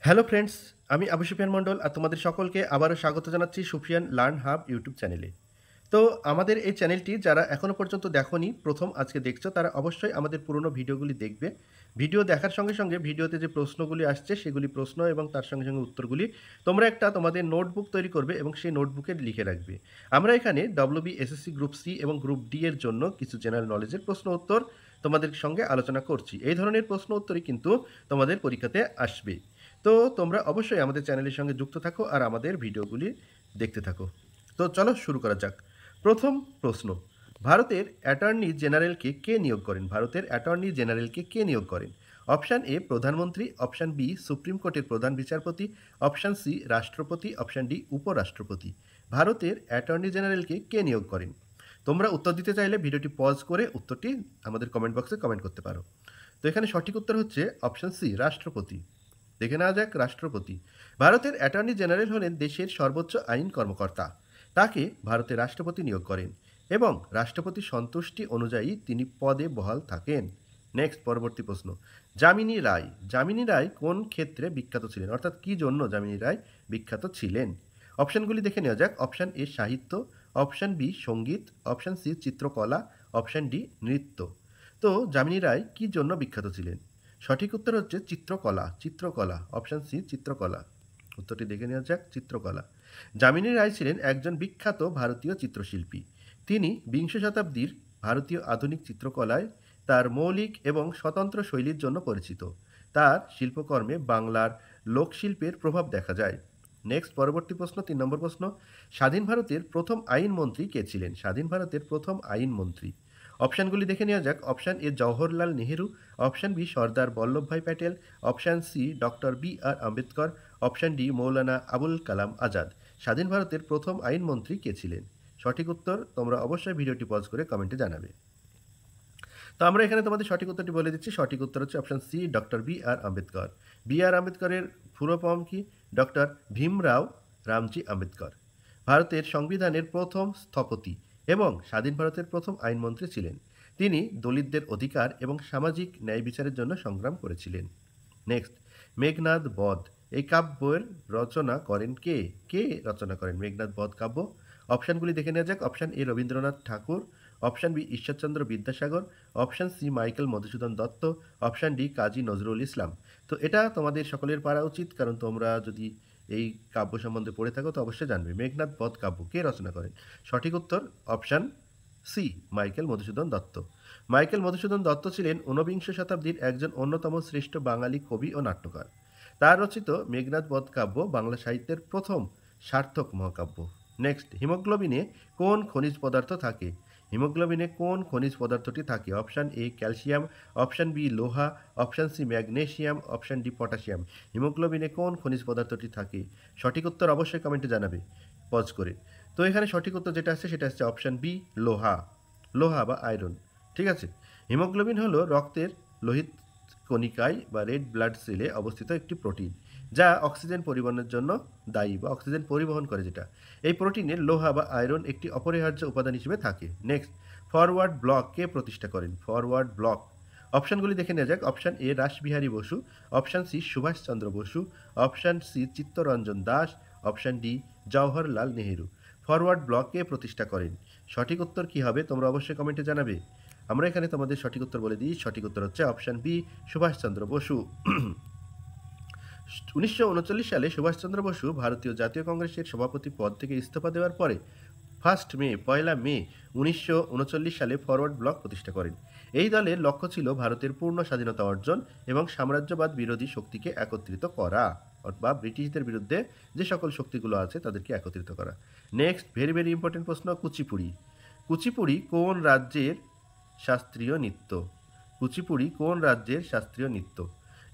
Hello friends, আমি আবু সুফিয়ান মন্ডল আর তোমাদের সকলকে আবারও স্বাগত জানাচ্ছি সুফিয়ান লার্ন হাব ইউটিউব চ্যানেলে। তো আমাদের এই চ্যানেলটি যারা এখনও পর্যন্ত দেখোনি, প্রথম আজকে দেখছো, তারা অবশ্যই আমাদের পুরনো ভিডিওগুলি দেখবে। ভিডিও দেখার সঙ্গে সঙ্গে ভিডিওতে যে প্রশ্নগুলি আসছে সেগুলি প্রশ্ন এবং তার সঙ্গে সঙ্গে উত্তরগুলি তোমরা একটা তোমাদের নোটবুক তৈরি করবে এবং সেই নোটবুকে লিখে রাখবে। আমরা এখানে ডব্লিউবি এসএসসি গ্রুপ সি এবং গ্রুপ ডি এর জন্য কিছু জেনারেল নলেজের প্রশ্ন উত্তর তোমাদের সঙ্গে আলোচনা করছি। এই ধরনের প্রশ্ন উত্তরই কিন্তু তোমাদের পরীক্ষাতে আসবে। তো তোমরা অবশ্যই আমাদের চ্যানেলের সঙ্গে যুক্ত থাকো আর আমাদের ভিডিওগুলি দেখতে থাকো। তো চলো শুরু করা যাক। প্রথম প্রশ্ন, ভারতের অ্যাটর্নি জেনারেলকে কে নিয়োগ করেন? ভারতের অ্যাটর্নি জেনারেলকে কে নিয়োগ করেন? অপশান এ প্রধানমন্ত্রী, অপশান বি সুপ্রিম কোর্টের প্রধান বিচারপতি, অপশান সি রাষ্ট্রপতি, অপশান ডি উপরাষ্ট্রপতি। ভারতের অ্যাটর্নি জেনারেলকে কে নিয়োগ করেন? তোমরা উত্তর দিতে চাইলে ভিডিওটি পজ করে উত্তরটি আমাদের কমেন্ট বক্সে কমেন্ট করতে পারো। তো এখানে সঠিক উত্তর হচ্ছে অপশান সি রাষ্ট্রপতি। দেখে নেওয়া যাক রাষ্ট্রপতি। ভারতের অ্যাটর্নি জেনারেল হলেন দেশের সর্বোচ্চ আইন কর্মকর্তা। তাকে ভারতের রাষ্ট্রপতি নিয়োগ করেন এবং রাষ্ট্রপতির সন্তুষ্টি অনুযায়ী তিনি পদে বহাল থাকেন। নেক্সট, পরবর্তী প্রশ্ন, যামিনী রায়। যামিনী রায় কোন ক্ষেত্রে বিখ্যাত ছিলেন, অর্থাৎ কি জন্য যামিনী রায় বিখ্যাত ছিলেন? অপশানগুলি দেখে নেওয়া যাক। অপশান এ সাহিত্য, অপশান বি সঙ্গীত, অপশান সি চিত্রকলা, অপশান ডি নৃত্য। তো যামিনী রায় কি জন্য বিখ্যাত ছিলেন? সঠিক উত্তর হচ্ছে চিত্রকলা। চিত্রকলা, অপশান সি চিত্রকলা। উত্তরটি দেখে নেওয়া যাক, চিত্রকলা। যামিনী রায় ছিলেন একজন বিখ্যাত ভারতীয় চিত্রশিল্পী। তিনি বিংশ শতাব্দীর ভারতীয় আধুনিক চিত্রকলায় তার মৌলিক এবং স্বতন্ত্র শৈলীর জন্য পরিচিত। তার শিল্পকর্মে বাংলার লোকশিল্পের প্রভাব দেখা যায়। নেক্সট, পরবর্তী প্রশ্ন, 3 নম্বর প্রশ্ন, স্বাধীন ভারতের প্রথম আইনমন্ত্রী কে ছিলেন? স্বাধীন ভারতের প্রথম আইনমন্ত্রী। অপশানগুলি দেখে নেওয়া যাক। Option A Jawaharlal Nehru, option B Sardar Vallabhbhai Patel, option C doctor B R Ambedkar, option D Maulana Abul Kalam Azad. স্বাধীন ভারতের প্রথম আইনমন্ত্রী কে ছিলেন? সঠিক উত্তর তোমরা অবশ্যই ভিডিওটি পজ করে কমেন্টে জানাবে। তো আমরা এখানে তোমাদের সঠিক উত্তরটি বলে দিচ্ছি। সঠিক উত্তর হচ্ছে option C doctor B R Ambedkar. B আর আম্বেদকরের পুরো ফর্ম কি? ডক্টর ভীমরাও রামজি আম্বেদকর। ভারতের সংবিধানের প্রথম স্থপতি এবং স্বাধীন ভারতের প্রথম আইনমন্ত্রী ছিলেন। তিনি দলিতদের অধিকার এবং সামাজিক ন্যায় বিচারের জন্য সংগ্রাম করেছিলেন। নেক্সট, মেঘনাদ বধ এই কাব্যের রচনা করেন কে? কে রচনা করেন মেঘনাদ বধ কাব্য? অপশানগুলি দেখে নেওয়া যাক। Option A Rabindranath Tagore, option B Ishwarchandra Vidyasagar, option C Michael Madhusudan Dutta, option D Kazi Nazrul Islam. তো এটা তোমাদের সকলের পারা উচিত, কারণ তোমরা যদি এই কাব্য সম্বন্ধে পড়ে থাকো তো অবশ্যই জানবে। মেঘনাদ বধ কাব্য কে রচনা করেন? সঠিক উত্তর option C Michael Madhusudan Dutta. Michael Madhusudan Dutta ছিলেন ঊনবিংশ শতাব্দীর একজন অন্যতম শ্রেষ্ঠ বাঙালি কবি ও নাট্যকার। তার রচিত মেঘনাদ বধ কাব্য বাংলা সাহিত্যের প্রথম সার্থক মহাকাব্য। নেক্সট, হিমোগ্লোবিনে কোন খনিজ পদার্থ থাকে? হিমোগ্লোবিনে কোন খনিজ পদার্থটি থাকে? Option A calcium, option B লোহা, option C magnesium, option D potassium. হিমোগ্লোবিনে কোন খনিজ পদার্থটি থাকে? সঠিক উত্তর অবশ্যই কমেন্টে জানাবে পজ করে। তো এখানে সঠিক উত্তর যেটা আসছে সেটা হচ্ছে অপশান বি লোহা। লোহা বা আয়রন। ঠিক আছে। হিমোগ্লোবিন হলো রক্তের লোহিত কণিকায় বা রেড ব্লাড সেলে অবস্থিত একটি প্রোটিন, যা অক্সিজেন পরিবহনের জন্য দায়ী বা অক্সিজেন পরিবহন করে যেটা। এই প্রোটিনের লোহা বা আয়রন একটি অপরিহার্য উপাদান হিসেবে থাকে। নেক্সট, ফরওয়ার্ড ব্লক কে প্রতিষ্ঠা করেন? Forward block. অপশানগুলি দেখে নেওয়া যাক। Option A Rashbehari Bose, option C Subhashchandra Bose, option C Chittaranjan Das, option D Jawaharlal Nehru. Forward Bloc কে প্রতিষ্ঠা করেন? সঠিক উত্তর কি হবে তোমরা অবশ্যই কমেন্টে জানাবে। আমরা এখানে তোমাদের সঠিক উত্তর বলে দিই। সঠিক উত্তর হচ্ছে অপশান বি সুভাষচন্দ্র বসু। 1939 সালে সুভাষচন্দ্র বসু ভারতীয় জাতীয় কংগ্রেসের সভাপতি পদ থেকে ইস্তফা দেওয়ার পরে পয়লা মে 1939 সালে ফরওয়ার্ড ব্লক প্রতিষ্ঠা করেন। এই দলের লক্ষ্য ছিল ভারতের পূর্ণ স্বাধীনতা অর্জন এবং সাম্রাজ্যবাদ বিরোধী শক্তিকে একত্রিত করা, বা ব্রিটিশদের বিরুদ্ধে যে সকল শক্তিগুলো আছে তাদেরকে একত্রিত করা। নেক্সট, ভেরি ভেরি ইম্পর্টেন্ট প্রশ্ন, কুচিপুড়ি। কুচিপুড়ি কোন রাজ্যের শাস্ত্রীয় নৃত্য? কুচিপুড়ি কোন রাজ্যের শাস্ত্রীয় নৃত্য?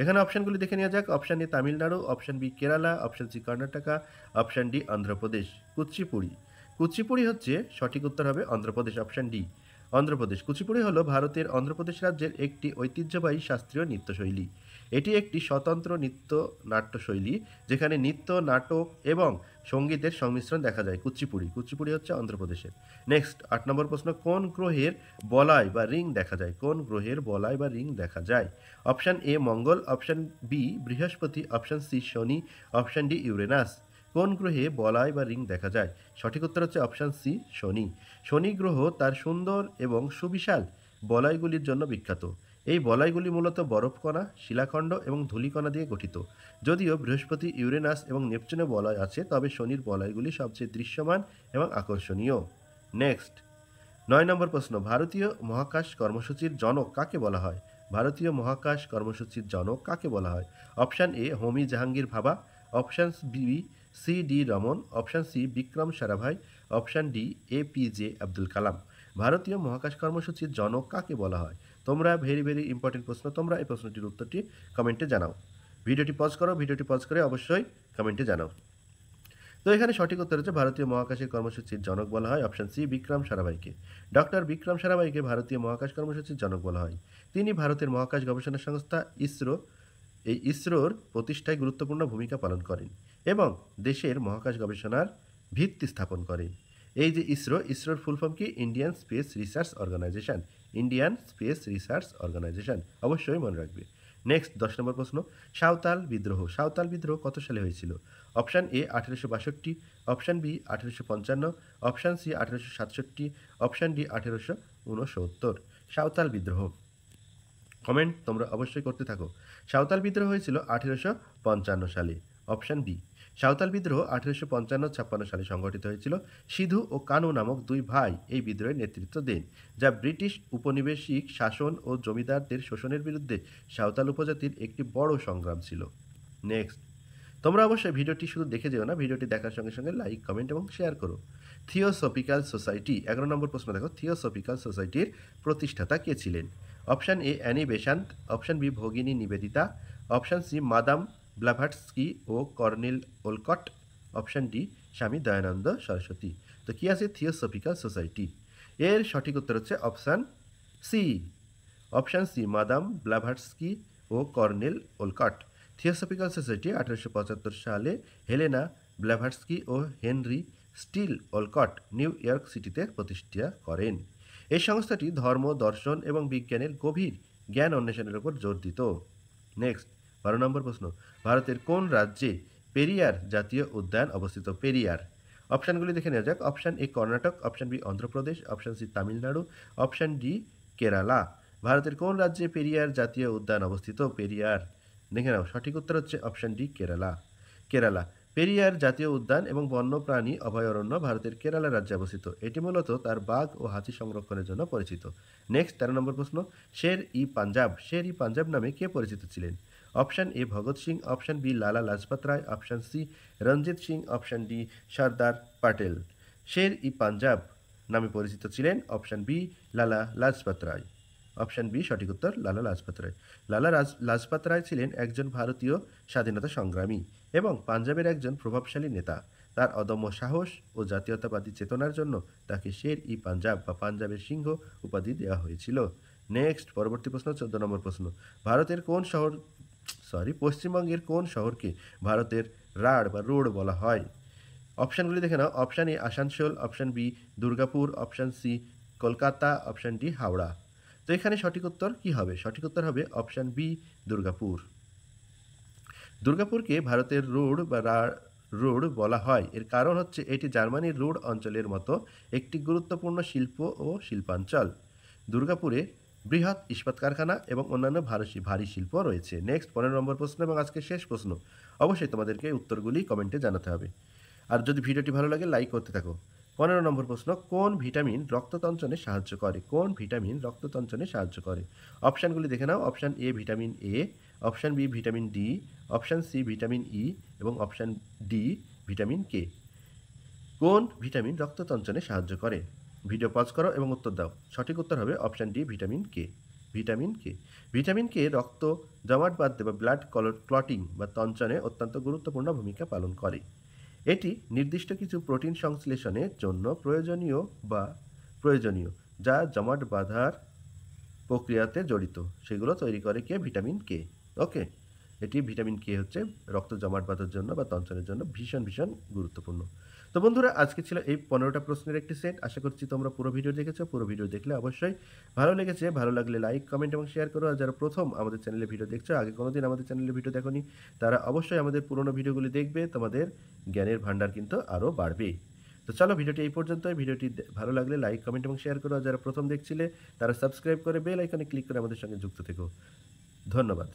এখানে অপশানগুলি দেখে নেওয়া যাক। Option A Tamil Nadu, option B Kerala, option C Karnataka, option D Andhra Pradesh. Kuchipudi. Kuchipudi হচ্ছে সঠিক উত্তর হবে অন্ধ্রপ্রদেশ, অপশান ডি অন্ধ্রপ্রদেশ। কুচিপুড়ি হলো ভারতের অন্ধ্রপ্রদেশ রাজ্যের একটি ঐতিহ্যবাহী শাস্ত্রীয় নৃত্যশৈলী। এটি একটি স্বতন্ত্র নৃত্য নাট্যশৈলী যেখানে নৃত্য, নাটক এবং সঙ্গীতের সংমিশ্রণ দেখা যায়। কুচিপুড়ি, কুচিপুড়ি হচ্ছে অন্ধ্রপ্রদেশের। নেক্সট ৮ নম্বর প্রশ্ন, কোন গ্রহের বলয় বা রিং দেখা যায়? কোন গ্রহের বলয় বা রিং দেখা যায়? Option A Mangal, option B Brihaspati, option C Shani, option D Uranus. কোন গ্রহে বলয় বা রিং দেখা যায়? সঠিক উত্তর হচ্ছে অপশান সি শনি। শনি গ্রহ তার সুন্দর এবং সুবিশাল বলয়গুলির জন্য বিখ্যাত। এই বলয়গুলি মূলত বরফকণা, শিলাখণ্ড এবং ধূলিকণা দিয়ে গঠিত। যদিও বৃহস্পতি, ইউরেনাস এবং নেপচুনে বলয় আছে, তবে শনির বলয়গুলি সবচেয়ে দৃশ্যমান এবং আকর্ষণীয়। নেক্সট ৯ নম্বর প্রশ্ন, ভারতীয় মহাকাশ কর্মসূচির জনক কাকে বলা হয়? ভারতীয় মহাকাশ কর্মসূচির জনক কাকে বলা হয়? Option A Homi Jahangir Bhabha, option B C V Raman, option C Vikram Sarabhai, option D APJ Abdul Kalam. ভারতীয় মহাকাশ কর্মসূচির জনক কাকে বলা হয়? তোমরা ভেরি ইম্পর্টেন্ট প্রশ্ন, তোমরা এই প্রশ্নটির উত্তরটি কমেন্টে জানাও। ভিডিওটি পজ করো, ভিডিওটি পজ করে অবশ্যই কমেন্টে জানাও। তো এখানে সঠিক উত্তর হচ্ছে ভারতীয় মহাকাশের কর্মসূচির জনক বলা হয় অপশান সি বিক্রম সারাভাইকে। ডক্টর বিক্রম সারাভাইকে ভারতীয় মহাকাশ কর্মসূচির জনক বলা হয়। তিনি ভারতের মহাকাশ গবেষণা সংস্থা ইসরোর প্রতিষ্ঠায় গুরুত্বপূর্ণ ভূমিকা পালন করেন এবং দেশের মহাকাশ গবেষণার ভিত্তি স্থাপন করেন। এই যে ইসরোর ফুল ফর্ম কি? Indian Space Research Organisation. Indian Space Research Organisation, অবশ্যই মনে রাখবে। নেক্সট ১০ নম্বর প্রশ্ন, সাঁওতাল বিদ্রোহ কত সালে হয়েছিল? Option A ১৮৬২, option B ১৮৫৫, option C ১৮৬৭, option D ১৮৬৯। Santhal বিদ্রোহ, কমেন্ট তোমরা অবশ্যই করতে থাকো। সাঁওতাল বিদ্রোহ হয়েছিল ১৮৫৫ সালে। Option B. সাঁওতাল বিদ্রোহ ১৮৫৫-৫৬ সালে সংগঠিত হয়েছিল। সিধু ও কানু নামক দুই ভাই এই বিদ্রোহের নেতৃত্ব দেন, যা ব্রিটিশ উপনিবেশিক শাসন ও জমিদারদের শোষণের বিরুদ্ধে সাঁওতাল উপজাতির একটি বড় সংগ্রাম ছিল। নেক্সট, তোমরা অবশ্যই ভিডিওটি শুধু দেখে যেও না, ভিডিওটি দেখার সঙ্গে সঙ্গে লাইক, কমেন্ট এবং শেয়ার করো। থিওসফিক্যাল সোসাইটি, ১১ নম্বর প্রশ্ন দেখো, থিওসফিক্যাল সোসাইটির প্রতিষ্ঠাতা কে ছিলেন? Option A Annie Besant, option B Bhagini Nivedita, option C madame Blavatsky ও colonel Olcott, option D Swami Dayananda Saraswati. তো কি আছে থিওসফিক্যাল সোসাইটি? এর সঠিক উত্তর হচ্ছে option C. Option C madame Blavatsky ও কর্নেল ওলকট। থিওসফিক্যাল সোসাইটি ১৮৭৫ সালে হেলেনা ব্লাভাটস্কি ও Henry Steel Olcott New York সিটিতে প্রতিষ্ঠা করেন। এই সংস্থাটি ধর্ম, দর্শন এবং বিজ্ঞানের গভীর জ্ঞান অন্বেষণের উপর জোর দিত। নেক্সট ১২ নম্বর প্রশ্ন, ভারতের কোন রাজ্যে পেরিয়ার জাতীয় উদ্যান অবস্থিত? পেরিয়ার, অপশানগুলি দেখে নেওয়া যাক। Option A Karnataka, option B Andhra Pradesh, option C Tamil Nadu, option D Kerala. ভারতের কোন রাজ্যে পেরিয়ার জাতীয় উদ্যান অবস্থিত? পেরিয়ার, দেখে নাও, সঠিক উত্তর হচ্ছে অপশান ডি কেরালা। কেরালা, পেরিয়ার জাতীয় উদ্যান এবং বন্যপ্রাণী অভয়ারণ্য ভারতের কেরালা রাজ্যে অবস্থিত। এটি মূলত তার বাঘ ও হাতি সংরক্ষণের জন্য পরিচিত। নেক্সট ১৩ নম্বর প্রশ্ন, শের ই পাঞ্জাব নামে কে পরিচিত ছিলেন? Option A Bhagat Singh, option B Lala Lajpat Rai, option C Ranjit Singh, option D Sardar Patel. Sher e Punjab নামে পরিচিত ছিলেন option B Lala Lajpat Rai. Option B সঠিক উত্তর, লালা লাজপত রায়। লাজপত রায় ছিলেন একজন ভারতীয় স্বাধীনতা সংগ্রামী এবং পাঞ্জাবের একজন প্রভাবশালী নেতা। তার অদম্য সাহস ও জাতীয়তাবাদী চেতনার জন্য তাকে শের ই পাঞ্জাব বা পাঞ্জাবের সিংহ উপাধি দেওয়া হয়েছিল। নেক্সট পরবর্তী প্রশ্ন ১৪ নম্বর প্রশ্ন, পশ্চিমবঙ্গের কোন শহরকে ভারতের রাঢ় বা রোড বলা হয়? অপশানগুলি দেখে নাও। Option A Asansol, option B Durgapur, option C Kolkata, option D Howrah. তো এখানে সঠিক উত্তর কি হবে? সঠিক উত্তর হবে অপশান বি দুর্গাপুর। দুর্গাপুরকে ভারতের রোড বলা হয়, এর কারণ হচ্ছে এটি জার্মানির রোড অঞ্চলের মতো একটি গুরুত্বপূর্ণ শিল্প ও শিল্পাঞ্চল। দুর্গাপুরে বৃহৎ ইস্পাত কারখানা এবং অন্যান্য ভারী শিল্প রয়েছে। নেক্সট ১৫ নম্বর প্রশ্ন এবং আজকে শেষ প্রশ্ন, অবশ্যই তোমাদেরকে উত্তরগুলি কমেন্টে জানাতে হবে। আর যদি ভিডিওটি ভালো লাগে লাইক করতে থাকো। ১৫ নম্বর প্রশ্ন, কোন ভিটামিন রক্ততঞ্চনে সাহায্য করে? কোন ভিটামিন রক্ততঞ্চনে সাহায্য করে? অপশানগুলি দেখে নাও। Option A vitamin A, option B vitamin D, option C vitamin E এবং অপশান ডি ভিটামিন কে। কোন ভিটামিন রক্ততঞ্চনে সাহায্য করে? ভিডিও পজ করো এবং উত্তর দাও। সঠিক উত্তর হবে option D vitamin K. Vitamin K রক্ত জমাট বাঁধতে বা ব্লাড ক্লটিং বা তঞ্চনে অত্যন্ত গুরুত্বপূর্ণ ভূমিকা পালন করে। এটি নির্দিষ্ট কিছু প্রোটিন সংশ্লেষণের জন্য প্রয়োজনীয় যা জমাট বাঁধার প্রক্রিয়াতে জড়িত, সেগুলো তৈরি করে কে? Vitamin K. ওকে। এটি ভিটামিন কে হচ্ছে রক্ত জমাট বাঁধার জন্য বা তঞ্চনের জন্য ভীষণ ভীষণ গুরুত্বপূর্ণ। তো বন্ধুরা আজকে ছিল এই 15টা প্রশ্নের একটি সেট। আশা করছি তোমরা পুরো ভিডিও দেখেছো। পুরো ভিডিও দেখলে অবশ্যই ভালো লেগেছে। ভালো লাগলে লাইক, কমেন্ট এবং শেয়ার করো। আর যারা প্রথম আমাদের চ্যানেলে ভিডিও দেখছো, আগে কোনোদিন আমাদের চ্যানেলে ভিডিও দেখোনি, তারা অবশ্যই আমাদের পুরনো ভিডিওগুলি দেখবে। তোমাদের জ্ঞানের ভান্ডার কিন্তু আরও বাড়বে। তো চলো ভিডিওটি এই পর্যন্তই। ভিডিওটি ভালো লাগলে লাইক, কমেন্ট এবং শেয়ার করো। আর যারা প্রথম দেখছিলে তারা সাবস্ক্রাইব করে বেল আইকনে ক্লিক করে আমাদের সঙ্গে যুক্ত থেকো। ধন্যবাদ।